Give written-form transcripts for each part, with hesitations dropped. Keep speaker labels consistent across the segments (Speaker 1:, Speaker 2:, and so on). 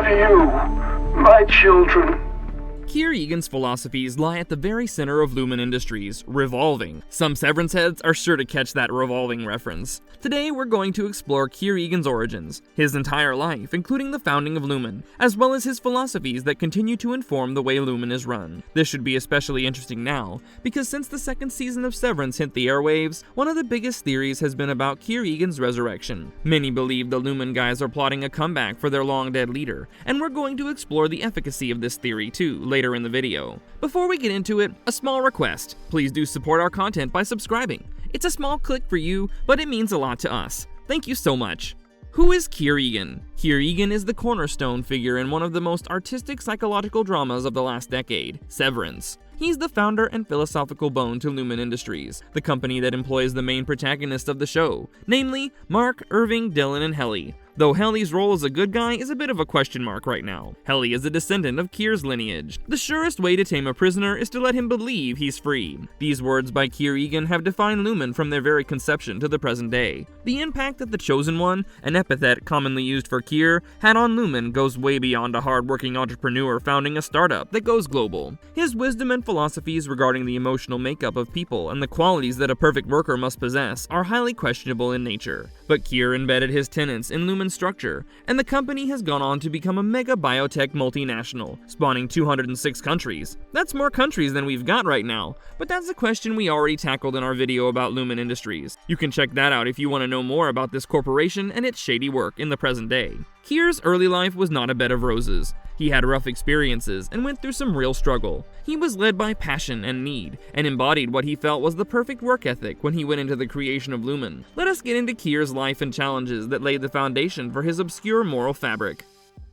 Speaker 1: of you, my children.
Speaker 2: Kier Eagan's philosophies lie at the very center of Lumon Industries, revolving. Some Severance-heads are sure to catch that revolving reference. Today we're going to explore Kier Eagan's origins, his entire life, including the founding of Lumen, as well as his philosophies that continue to inform the way Lumen is run. This should be especially interesting now, because since the second season of Severance hit the airwaves, one of the biggest theories has been about Kier Eagan's resurrection. Many believe the Lumen guys are plotting a comeback for their long-dead leader, and we're going to explore the efficacy of this theory too, later in the video. Before we get into it, a small request. Please do support our content by subscribing. It's a small click for you, but it means a lot to us. Thank you so much. Who is Kier Eagan? Kier Eagan is the cornerstone figure in one of the most artistic psychological dramas of the last decade, Severance. He's the founder and philosophical bone to Lumon Industries, the company that employs the main protagonist of the show, namely Mark, Irving, Dylan, and Helly. Though Helly's role as a good guy is a bit of a question mark right now. Helly is a descendant of Kier's lineage. The surest way to tame a prisoner is to let him believe he's free. These words by Kier Eagan have defined Lumen from their very conception to the present day. The impact that the Chosen One, an epithet commonly used for Kier, had on Lumen goes way beyond a hard-working entrepreneur founding a startup that goes global. His wisdom and philosophies regarding the emotional makeup of people and the qualities that a perfect worker must possess are highly questionable in nature. But Kier embedded his tenets in Lumen's structure, and the company has gone on to become a mega biotech multinational, spawning 206 countries. That's more countries than we've got right now, but that's a question we already tackled in our video about Lumon Industries. You can check that out if you want to know more about this corporation and its shady work in the present day. Kier's early life was not a bed of roses. He had rough experiences and went through some real struggle. He was led by passion and need, and embodied what he felt was the perfect work ethic when he went into the creation of Lumen. Let us get into Kier's life and challenges that laid the foundation for his obscure moral fabric.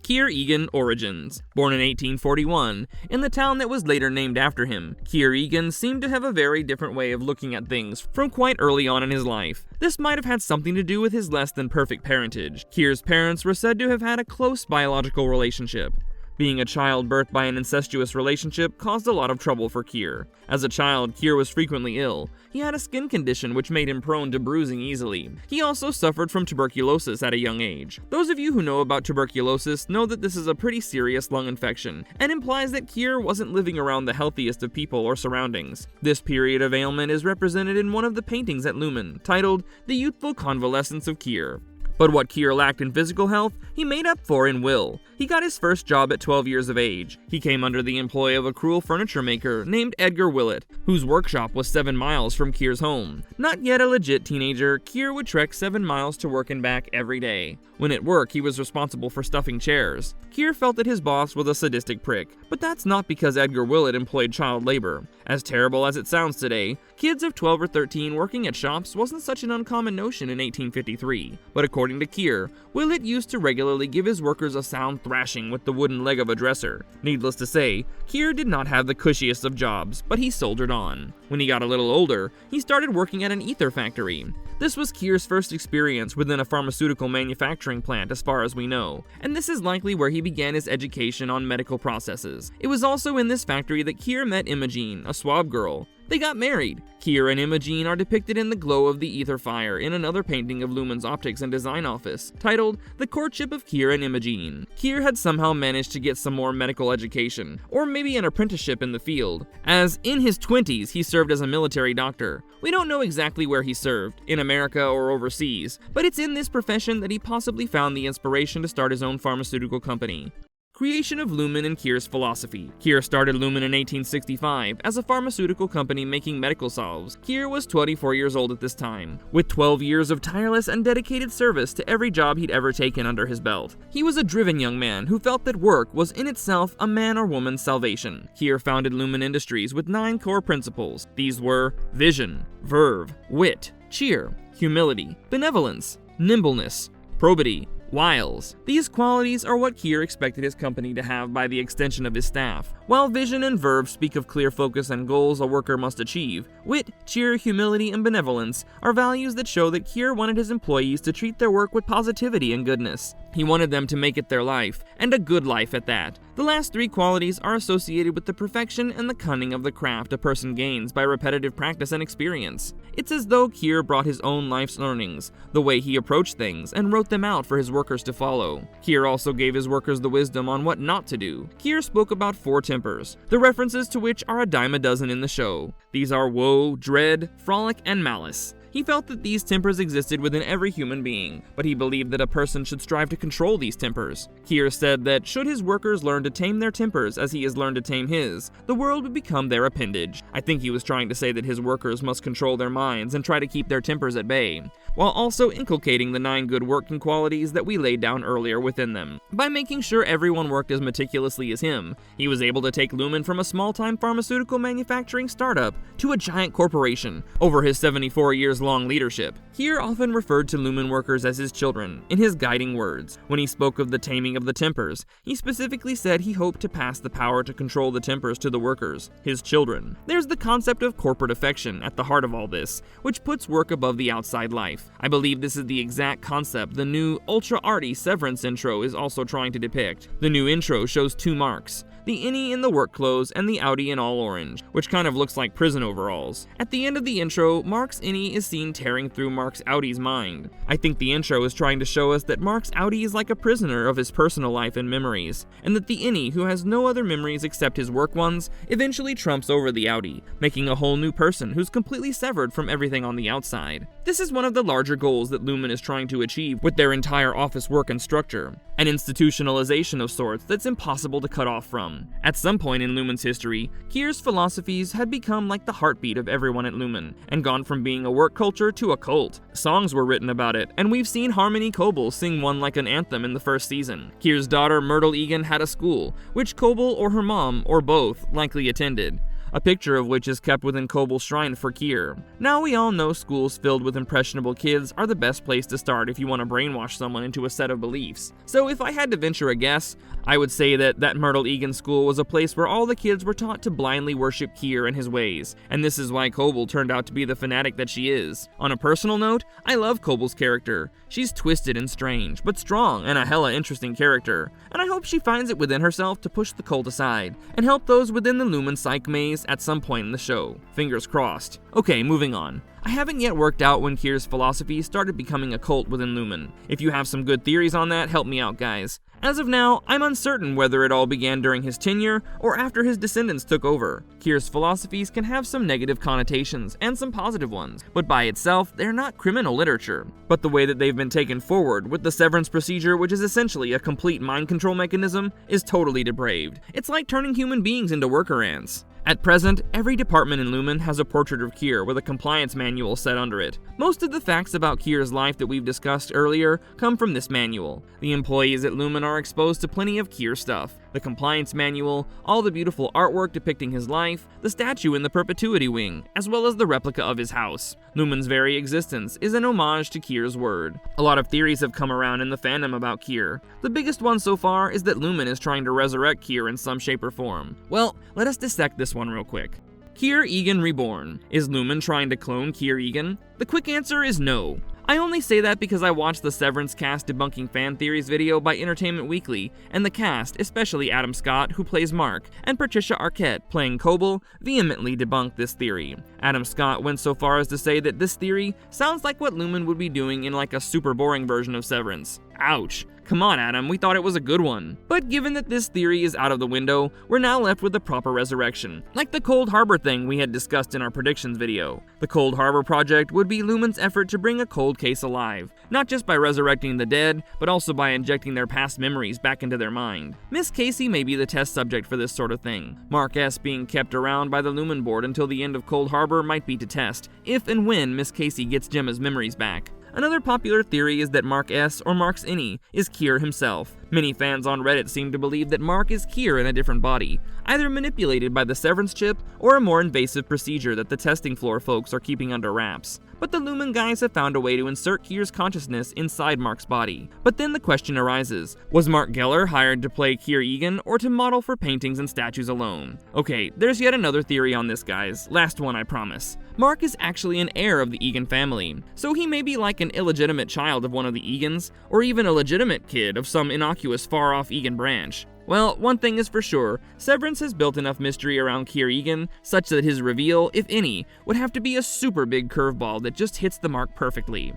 Speaker 2: Kier Eagan Origins. Born in 1841, in the town that was later named after him, Kier Eagan seemed to have a very different way of looking at things from quite early on in his life. This might have had something to do with his less than perfect parentage. Kier's parents were said to have had a close biological relationship. Being a child birthed by an incestuous relationship caused a lot of trouble for Kier. As a child, Kier was frequently ill. He had a skin condition which made him prone to bruising easily. He also suffered from tuberculosis at a young age. Those of you who know about tuberculosis know that this is a pretty serious lung infection, and implies that Kier wasn't living around the healthiest of people or surroundings. This period of ailment is represented in one of the paintings at Lumen, titled The Youthful Convalescence of Kier. But what Kier lacked in physical health, he made up for in will. He got his first job at 12 years of age. He came under the employ of a cruel furniture maker named Edgar Willett, whose workshop was 7 miles from Kier's home. Not yet a legit teenager, Kier would trek 7 miles to work and back every day. When at work, he was responsible for stuffing chairs. Kier felt that his boss was a sadistic prick, but that's not because Edgar Willett employed child labor. As terrible as it sounds today, kids of 12 or 13 working at shops wasn't such an uncommon notion in 1853. But according to Kier, Willett used to regularly give his workers a sound thrashing with the wooden leg of a dresser. Needless to say, Kier did not have the cushiest of jobs, but he soldiered on. When he got a little older, he started working at an ether factory. This was Kier's first experience within a pharmaceutical manufacturing plant as far as we know, and this is likely where he began his education on medical processes. It was also in this factory that Kier met Imogene, a swab girl. They got married. Kier and Imogene are depicted in the glow of the ether fire in another painting of Lumen's optics and design office, titled The Courtship of Kier and Imogene. Kier had somehow managed to get some more medical education, or maybe an apprenticeship in the field, as in his 20s he served as a military doctor. We don't know exactly where he served, in America or overseas, but it's in this profession that he possibly found the inspiration to start his own pharmaceutical company. Creation of Lumen and Kier's philosophy. Kier started Lumen in 1865 as a pharmaceutical company making medical solves. Kier was 24 years old at this time, with 12 years of tireless and dedicated service to every job he'd ever taken under his belt. He was a driven young man who felt that work was in itself a man or woman's salvation. Kier founded Lumon Industries with 9 core principles. These were vision, verve, wit, cheer, humility, benevolence, nimbleness, probity, wiles. These qualities are what Kier expected his company to have by the extension of his staff. While vision and verve speak of clear focus and goals a worker must achieve, wit, cheer, humility, and benevolence are values that show that Kier wanted his employees to treat their work with positivity and goodness. He wanted them to make it their life, and a good life at that. The last three qualities are associated with the perfection and the cunning of the craft a person gains by repetitive practice and experience. It's as though Kier brought his own life's learnings, the way he approached things, and wrote them out for his workers to follow. Kier also gave his workers the wisdom on what not to do. Kier spoke about 4 tempers, the references to which are a dime a dozen in the show. These are woe, dread, frolic, and malice. He felt that these tempers existed within every human being, but he believed that a person should strive to control these tempers. Kier said that should his workers learn to tame their tempers as he has learned to tame his, the world would become their appendage. I think he was trying to say that his workers must control their minds and try to keep their tempers at bay, while also inculcating the 9 good working qualities that we laid down earlier within them. By making sure everyone worked as meticulously as him, he was able to take Lumen from a small-time pharmaceutical manufacturing startup to a giant corporation over his 74 years long leadership. Kier often referred to Lumen workers as his children in his guiding words. When he spoke of the taming of the tempers, he specifically said he hoped to pass the power to control the tempers to the workers, his children. There's the concept of corporate affection at the heart of all this, which puts work above the outside life. I believe this is the exact concept the new ultra-arty Severance intro is also trying to depict. The new intro shows 2 marks, the innie in the work clothes and the outie in all orange, which kind of looks like prison overalls. At the end of the intro, Mark's innie is seen tearing through Mark's outie's mind. I think the intro is trying to show us that Mark's outie is like a prisoner of his personal life and memories, and that the innie, who has no other memories except his work ones, eventually trumps over the outie, making a whole new person who's completely severed from everything on the outside. This is one of the larger goals that Lumen is trying to achieve with their entire office work and structure, an institutionalization of sorts that's impossible to cut off from. At some point in Lumen's history, Kiers' Philosophies had become like the heartbeat of everyone at Lumen, and gone from being a work culture to a cult. Songs were written about it, and we've seen Harmony Coble sing one like an anthem in the first season. Kiers' daughter Myrtle Eagan had a school, which Coble or her mom, or both, likely attended, a picture of which is kept within Coble's shrine for Kier. Now we all know schools filled with impressionable kids are the best place to start if you want to brainwash someone into a set of beliefs. So if I had to venture a guess, I would say that Myrtle Eagan school was a place where all the kids were taught to blindly worship Kier and his ways, and this is why Coble turned out to be the fanatic that she is. On a personal note, I love Coble's character. She's twisted and strange, but strong and a hella interesting character, and I hope she finds it within herself to push the cult aside, and help those within the Lumen psych maze at some point in the show. Fingers crossed. Okay, moving on. I haven't yet worked out when Kiers' Philosophy started becoming a cult within Lumen. If you have some good theories on that, help me out, guys. As of now, I'm uncertain whether it all began during his tenure or after his descendants took over. Kiers' Philosophies can have some negative connotations and some positive ones, but by itself, they're not criminal literature. But the way that they've been taken forward with the severance procedure, which is essentially a complete mind control mechanism, is totally depraved. It's like turning human beings into worker ants. At present, every department in Lumen has a portrait of Kier with a compliance manual set under it. Most of the facts about Kier's life that we've discussed earlier come from this manual. The employees at Lumen are exposed to plenty of Kier stuff. The compliance manual, all the beautiful artwork depicting his life, the statue in the perpetuity wing, as well as the replica of his house. Lumen's very existence is an homage to Kier's word. A lot of theories have come around in the fandom about Kier. The biggest one so far is that Lumen is trying to resurrect Kier in some shape or form. Well, let us dissect this one real quick. Kier Eagan reborn. Is Lumen trying to clone Kier Eagan? The quick answer is no. I only say that because I watched the Severance cast debunking fan theories video by Entertainment Weekly, and the cast, especially Adam Scott, who plays Mark, and Patricia Arquette, playing Coble, vehemently debunked this theory. Adam Scott went so far as to say that this theory sounds like what Lumen would be doing in like a super boring version of Severance. Ouch. Come on, Adam, we thought it was a good one. But given that this theory is out of the window, we're now left with the proper resurrection, like the Cold Harbor thing we had discussed in our predictions video. The Cold Harbor project would be Lumen's effort to bring a cold case alive, not just by resurrecting the dead, but also by injecting their past memories back into their mind. Miss Casey may be the test subject for this sort of thing. Mark S. being kept around by the Lumen board until the end of Cold Harbor might be to test, if and when Miss Casey gets Gemma's memories back. Another popular theory is that Mark S. or Mark's innie is Kier himself, Many fans on Reddit seem to believe that Mark is Kier in a different body, either manipulated by the Severance chip or a more invasive procedure that the testing floor folks are keeping under wraps. But the Lumen guys have found a way to insert Kier's consciousness inside Mark's body. But then the question arises, was Mark Geller hired to play Kier Eagan or to model for paintings and statues alone? Okay, there's yet another theory on this, guys. Last one, I promise. Mark is actually an heir of the Eagan family, so he may be like an illegitimate child of one of the Eagans, or even a legitimate kid of some innocuous far-off Eagan branch. Well, one thing is for sure, Severance has built enough mystery around Kier Eagan such that his reveal, if any, would have to be a super big curveball that just hits the mark perfectly.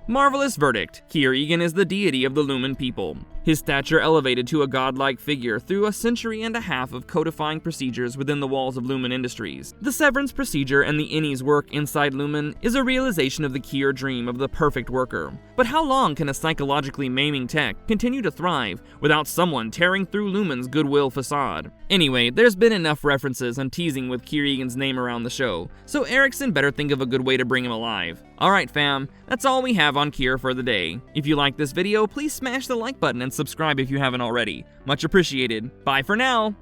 Speaker 2: Marvelous verdict. Kier Eagan is the deity of the Lumen people. His stature elevated to a godlike figure through a century and a half of codifying procedures within the walls of Lumon Industries. The Severance procedure and the Innie's work inside Lumen is a realization of the Kier dream of the perfect worker. But how long can a psychologically maiming tech continue to thrive without someone tearing through Lumen's goodwill facade? Anyway, there's been enough references and teasing with Kier Eagan's name around the show, so Erickson better think of a good way to bring him alive. Alright fam, that's all we have on Kier for the day. If you like this video, please smash the like button and subscribe if you haven't already. Much appreciated. Bye for now!